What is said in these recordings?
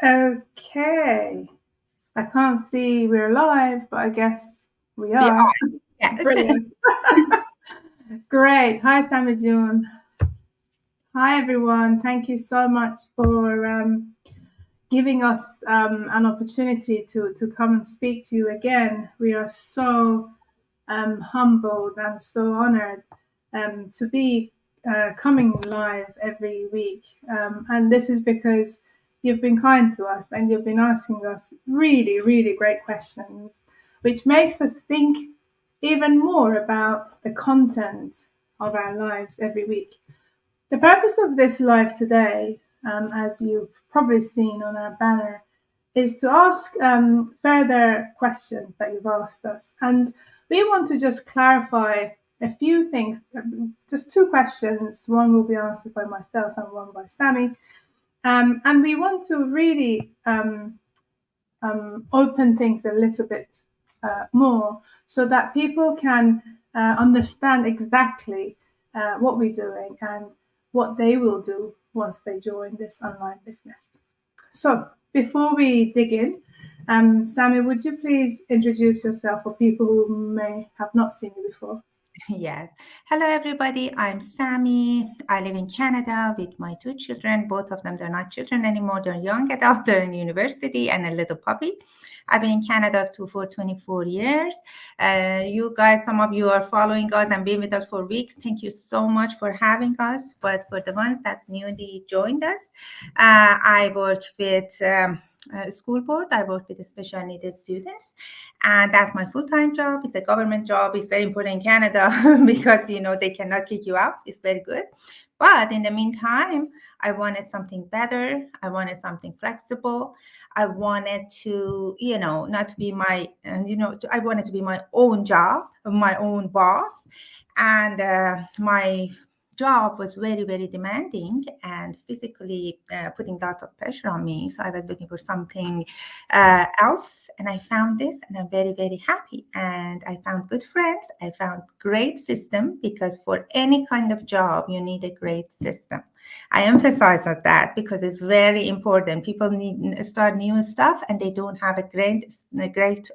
Okay. I can't see we're live, but I guess we We are. are, yes. Brilliant. Great. Hi, Sammy June. Hi, everyone. Thank you so much for giving us an opportunity to come and speak to you again. We are so humbled and so honored to be coming live every week. And this is because you've been kind to us and you've been asking us really, really great questions, which makes us think even more about the content of our lives every week. The purpose of this live today, as you've probably seen on our banner, is to ask further questions that you've asked us. And we want to just clarify a few things, just two questions. One will be answered by myself and one by Sammy. And we want to really open things a little bit more so that people can understand exactly what we're doing and what they will do once they join this online business. So before we dig in, Sammy, would you please introduce yourself for people who may have not seen you before? Yes. Hello, everybody. I'm Sammy. I live in Canada with my two children. Both of them, they're not children anymore. They're young adults. They're in university and a little puppy. I've been in Canada for 24 years. You guys, some of you are following us and been with us for weeks. Thank you so much for having us. But for the ones that newly joined us, I work with school board. I work with special needed students, and that's my full-time job. It's a government job. It's very important in Canada because they cannot kick you out. It's very good. But in the meantime, I wanted something better. I wanted something flexible. I wanted to, not to be I wanted to be my own job, my own boss. And my job was very, very demanding and physically putting lots of pressure on me. So I was looking for something else, and I found this, and I'm very, very happy. And I found good friends. I found great system, because for any kind of job you need a great system. I emphasize on that because it's very important. People need start new stuff and they don't have a great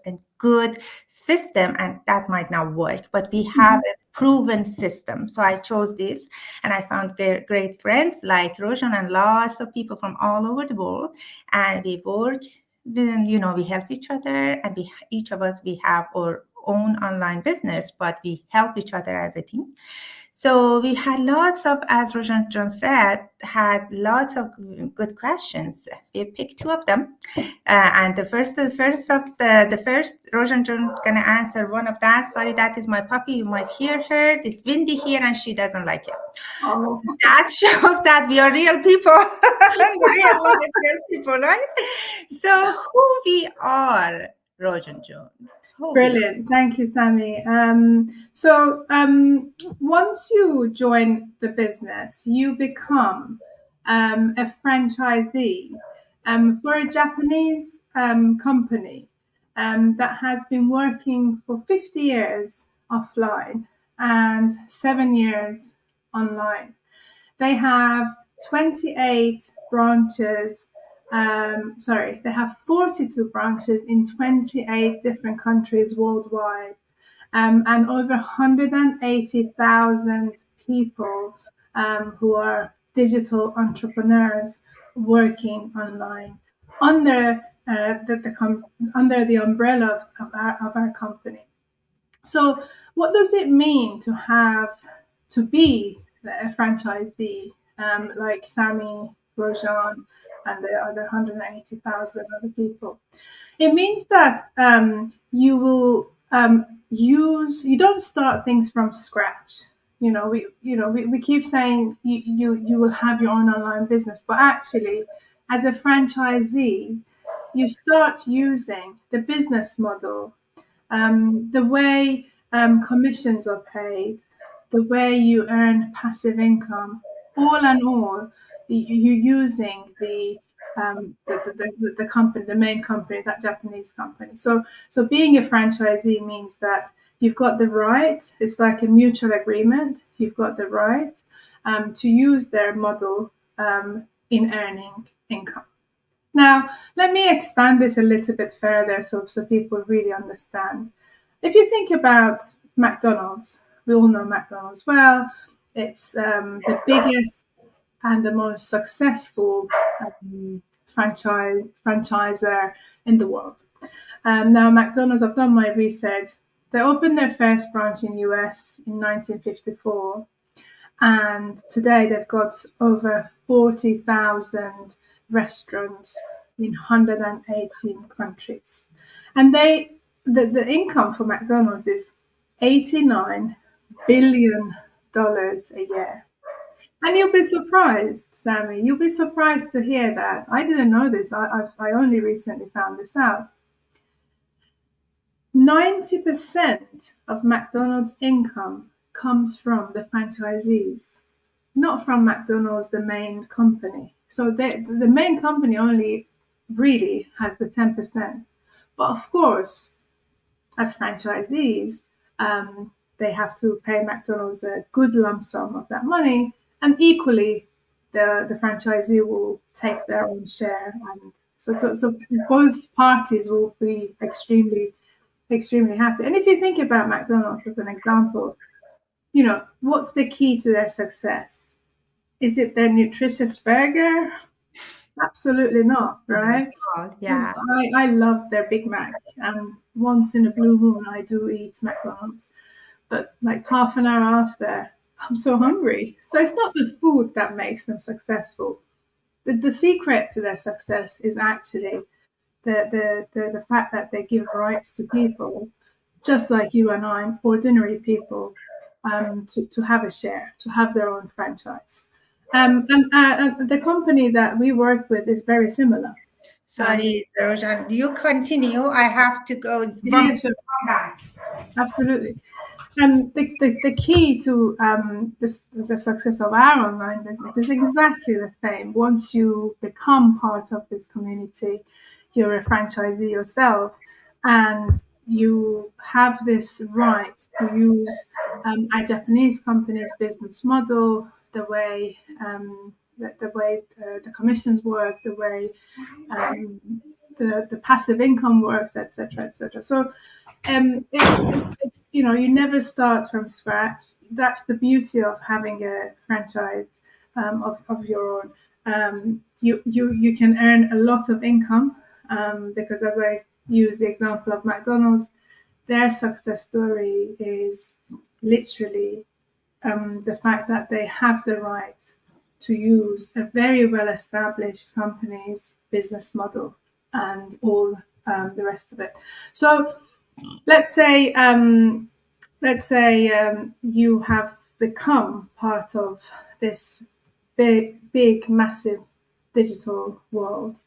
and good system, and that might not work. But we have a proven system. So I chose this, and I found great friends like Roshan and lots of people from all over the world, and we work. Then we help each other, and each of us we have our own online business, but we help each other as a team. So we had lots of, as Roshan John said, had lots of good questions. We picked two of them, and the first Roshan John gonna answer one of that. Sorry, that is my puppy. You might hear her. It's windy here, and she doesn't like it. Oh, That shows that we are real people, real life real people, right? So who we are, Roshan John? Who we are? brilliant. Thank you, Sammy. Once you join the business, you become a franchisee for a Japanese company that has been working for 50 years offline and 7 years online. They have 28 branches. They have 42 branches in 28 different countries worldwide, and over 180,000 people who are digital entrepreneurs working online under under the umbrella of our company. So, what does it mean to be a franchisee like Sammy, Rojan, and the other 180,000 other people? It means that you will you don't start things from scratch. We keep saying you will have your own online business, but actually, as a franchisee, you start using the business model, the way commissions are paid, the way you earn passive income, all in all, you're using the company, the main company, that Japanese company. So being a franchisee means that you've got the right. It's like a mutual agreement. You've got the right to use their model in earning income. Now, let me expand this a little bit further so people really understand. If you think about McDonald's, we all know McDonald's well. It's the biggest and the most successful franchisor in the world. Now, McDonald's, I've done my research. They opened their first branch in US in 1954, and today they've got over 40,000 restaurants in 118 countries. And the income for McDonald's is $89 billion a year. And you'll be surprised, Sammy. You'll be surprised to hear that. I didn't know this. I only recently found this out. 90% of McDonald's income comes from the franchisees, not from McDonald's, the main company. So the main company only really has the 10%. But of course, as franchisees, they have to pay McDonald's a good lump sum of that money, and equally, the franchisee will take their own share, and so both parties will be extremely happy. And if you think about McDonald's as an example, what's the key to their success? Is it their nutritious burger? Absolutely not, Not right? at all. Yeah. I love their Big Mac, and once in a blue moon, I do eat McDonald's. But like half an hour after, I'm so hungry. So it's not the food that makes them successful. The secret to their success is actually the fact that they give rights to people, just like you and I, ordinary people, to have a share, to have their own franchise. And the company that we work with is very similar. Is Sorry, Rojan, you continue. I have to go one yeah, minute, sure, come back. absolutely. The key to the success of our online business is exactly the same. Once you become part of this community, you're a franchisee yourself, and you have this right to use a Japanese company's business model, the way the commissions work, the way um, the passive income works, etc., etc. So it's you never start from scratch. That's the beauty of having a franchise of your own. You can earn a lot of income because, as I use the example of McDonald's, their success story is literally the fact that they have the right to use a very well established company's business model and all the rest of it. So let's say you have become part of this big, massive digital world.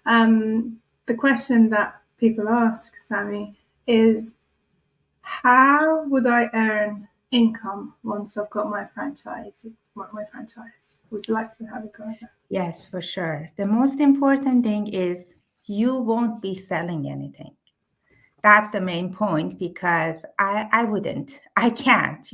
The question that people ask, Sammy, is how would I earn income once I've got my franchise? My franchise. Would you like to have a go at that? Yes, for sure. The most important thing is you won't be selling anything. That's the main point because I wouldn't. I can't,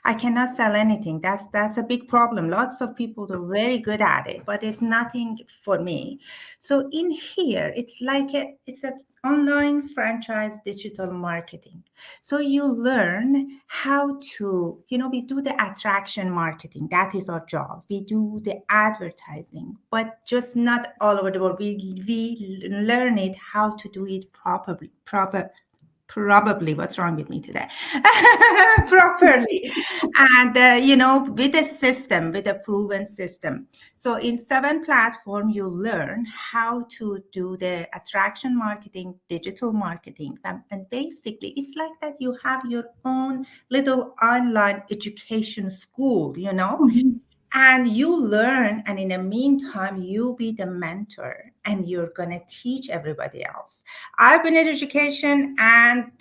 I cannot sell anything. That's a big problem. Lots of people are very good at it, but it's nothing for me. So in here, it's a online franchise digital marketing. So you learn how to, we do the attraction marketing. That is our job. We do the advertising, but just not all over the world. We learn it how to do it probably what's wrong with me today properly, and with a system, with a proven system. So in 7 platform you learn how to do the attraction marketing, digital marketing, and basically it's like that you have your own little online education school, Mhm. and you learn, and in the meantime you'll be the mentor and you're going to teach everybody else. I've been in education, and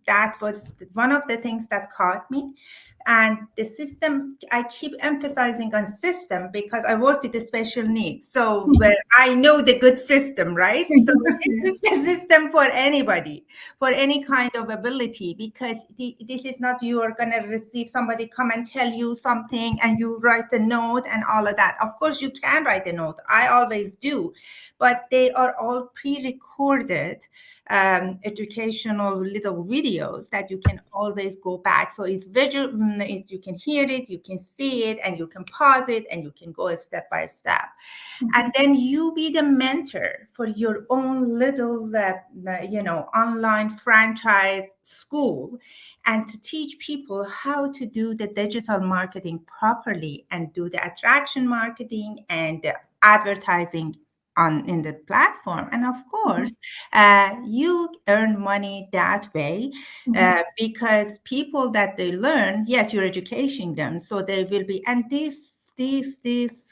that was one of the things that caught me. And the system, I keep emphasizing on system because I work with the special needs. So where I know the good system, right? So this is the system for anybody, for any kind of ability, because this is not you are going to receive somebody come and tell you something and you write the note and all of that. Of course, you can write the note. I always do, but they are all pre-recorded educational little videos that you can always go back. So it's visual, you can hear it, you can see it, and you can pause it, and you can go step by step. And then you be the mentor for your own little, online franchise school, and to teach people how to do the digital marketing properly and do the attraction marketing and the advertising on in the platform. And of course, you earn money that way, because people that they learn, yes, you're educating them, so they will be. And this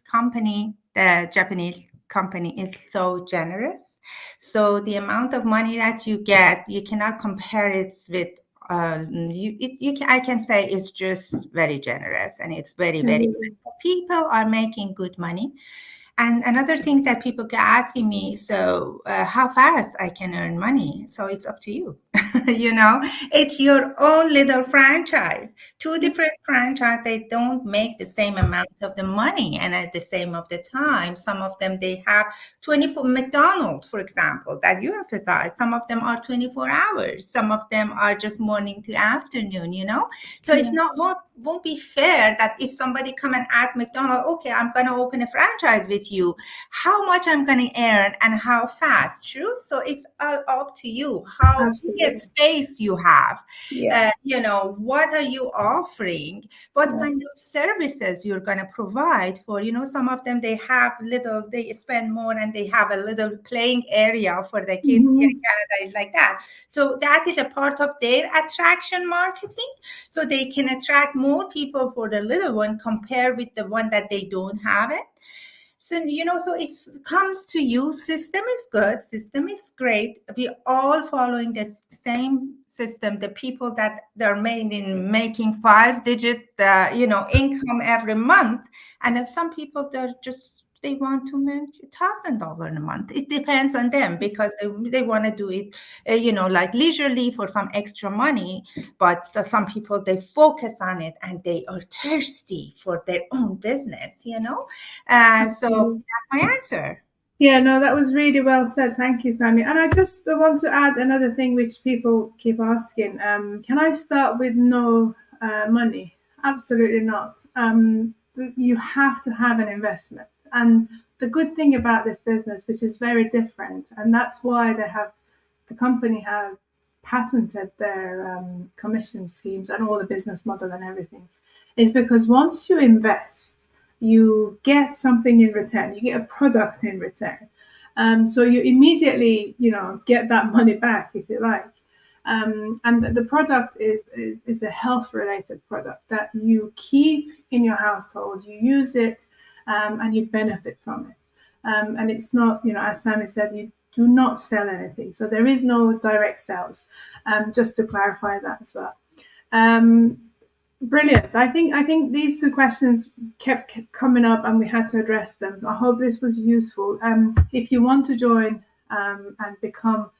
company, the Japanese company, is so generous. So the amount of money that you get, you cannot compare it with. I can say it's just very generous, and it's very, very good. People are making good money. And another thing that people get asking me, so how fast I can earn money? So it's up to you. It's your own little franchise. Two different franchise, they don't make the same amount of the money and at the same of the time. Some of them, they have 24 McDonald's, for example, that you emphasize. Some of them are 24 hours. Some of them are just morning to afternoon. So it's not won't be fair that if somebody come and ask McDonald's, okay, I'm going to open a franchise with you, how much I'm going to earn and how fast. True. So it's all up to you, how big a space you have. What are you offering, what kind of services you're going to provide for. Some of them, they spend more, and they have a little playing area for the kids. Here in Canada is like that. So that is a part of their attraction marketing, so they can attract more people for the little one compared with the one that they don't have it. So it comes to you. System is good, system is great. We all following the same system. The people that they're making 5-digit income every month, and then some people, they want to make $1,000 a month. It depends on them, because they want to do it like leisurely for some extra money. But some people, they focus on it, and they are thirsty for their own business. So that's my answer. Yeah, no, that was really well said. Thank you, Sammy. And I just want to add another thing which people keep asking. Can I start with no money? Absolutely not. You have to have an investment. And the good thing about this business, which is very different, and that's why the company has patented their commission schemes and all the business model and everything, is because once you invest, you get something in return. You get a product in return. So you immediately, get that money back, if you like. And the product is a health related product that you keep in your household. You use it, and you benefit from it. And it's not, as Sammy said, you do not sell anything. So there is no direct sales. Just to clarify that as well. Brilliant. I think these two questions kept coming up, and we had to address them. I hope this was useful. If you want to join and become,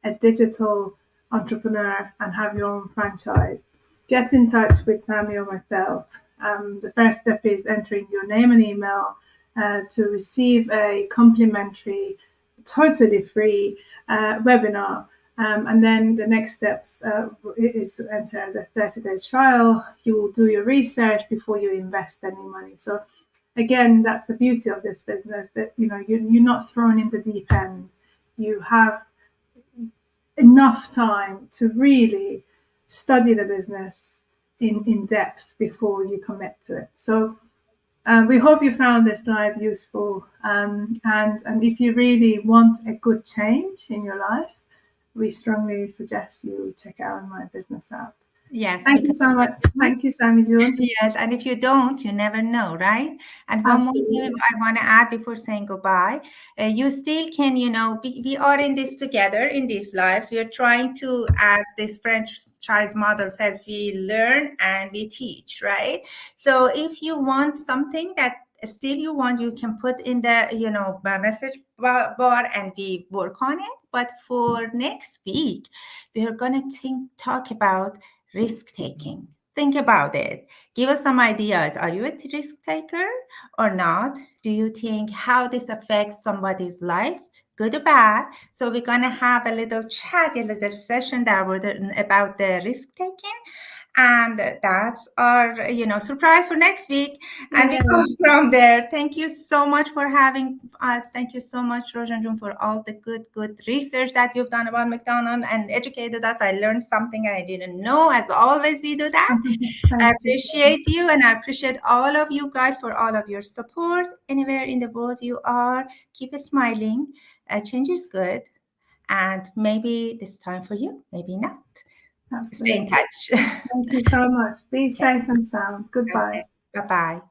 a digital entrepreneur and have your own franchise, get in touch with Sammy or myself. The first step is entering your name and email to receive a complimentary, totally free webinar. And then the next steps is to enter the 30 days trial. You will do your research before you invest any money. So again, that's the beauty of this business, that you're not thrown in the deep end. You have enough time to really study the business in depth before you commit to it. So we hope you found this live useful. And if you really want a good change in your life, we strongly suggest you check our online business out. Yes, Thank you because so much. Thank you, Sammy June. yes, and if you don't, you never know, right? And one more thing Absolutely. I want to add before saying goodbye, you still can, we are in this together in these lives. We are trying to, as this franchise model says, we learn and we teach, right? So if you want something that still you want, you can put in the, message bar and we work on it. But for next week, we are going to talk about risk taking. Think about it. Give us some ideas. Are you a risk taker or not? Do you think how this affects somebody's life, good or bad? So we're gonna have a little chat, a little session that about the risk taking, and that's our surprise for next week. And we go Yeah, from there. Thank you so much for having us. Thank you so much, Rojanjun, for all the good research that you've done about McDonald's and educated us. I learned something I didn't know. As always, we do that. I thank you. appreciate you, and I appreciate all of you guys for all of your support. Anywhere in the world you are, keep smiling. Change is good, and maybe this time for you, maybe not. Stay in Absolutely. touch. Thank you so much. Be safe and sound. Goodbye. Bye bye.